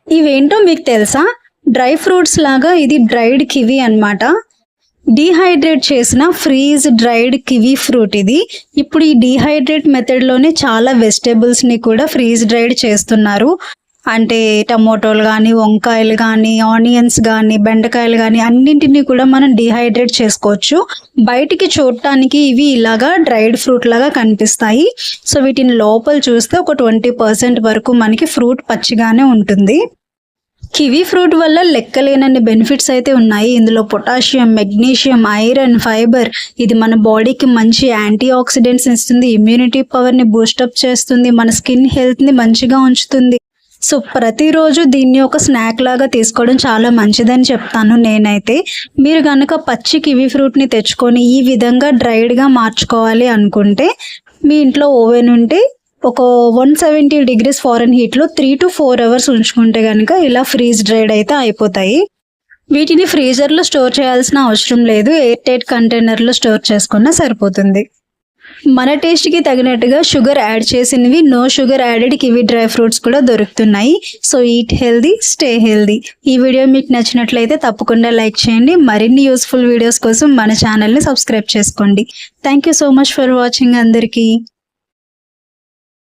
ఇవేంటో మీకు తెలుసా? Dry fruits లాగా ఇది డ్రైడ్ కివి అన్నమాట. డీహైడ్రేట్ చేసిన ఫ్రీజ్ డ్రైడ్ కివి ఫ్రూట్ ఇది. ఇప్పుడు ఈ డీహైడ్రేట్ మెథడ్లోనే చాలా వెజిటేబుల్స్ని కూడా ఫ్రీజ్ డ్రైడ్ చేస్తున్నారు. అంటే టమోటోలు కానీ, వంకాయలు కానీ, ఆనియన్స్ కానీ, బెండకాయలు కానీ అన్నింటినీ కూడా మనం డీహైడ్రేట్ చేసుకోవచ్చు. బయటికి చూడటానికి ఇవి ఇలాగా డ్రైడ్ ఫ్రూట్ లాగా కనిపిస్తాయి. సో వీటిని లోపల చూస్తే ఒక 20% వరకు మనకి ఫ్రూట్ పచ్చిగానే ఉంటుంది. కివీ ఫ్రూట్ వల్ల లెక్కలేనన్ని బెనిఫిట్స్ అయితే ఉన్నాయి. ఇందులో పొటాషియం, మెగ్నీషియం, ఐరన్, ఫైబర్, ఇది మన బాడీకి మంచి యాంటీ ఆక్సిడెంట్స్ ఇస్తుంది, ఇమ్యూనిటీ పవర్ని బూస్టప్ చేస్తుంది, మన స్కిన్ హెల్త్ని మంచిగా ఉంచుతుంది. సో ప్రతిరోజు దీన్ని ఒక స్నాక్ లాగా తీసుకోవడం చాలా మంచిదని చెప్తాను నేనైతే. మీరు కనుక పచ్చి కివీ ఫ్రూట్ని తెచ్చుకొని ఈ విధంగా డ్రైడ్గా మార్చుకోవాలి అనుకుంటే, మీ ఇంట్లో ఓవెన్ ఉంటే ఒక 170 degrees ఫారెన్హీట్లో 3 to 4 hours ఉంచుకుంటే కనుక ఇలా ఫ్రీజ్ డ్రైడ్ అయితే అయిపోతాయి. వీటిని ఫ్రీజర్లో స్టోర్ చేయాల్సిన అవసరం లేదు, ఎయిర్ టైట్ కంటైనర్లో స్టోర్ చేసుకున్నా సరిపోతుంది. మన టేస్ట్కి తగినట్టుగా షుగర్ యాడ్ చేసినవి, no sugar added kiwi dry fruits కూడా దొరుకుతున్నాయి. So eat healthy, stay healthy. ఈ వీడియో మీకు నచ్చినట్లయితే తప్పకుండా లైక్ చేయండి. మరిన్ని యూస్ఫుల్ వీడియోస్ కోసం మన ఛానల్ని సబ్స్క్రైబ్ చేసుకోండి. Thank you so much for watching అందరికీ.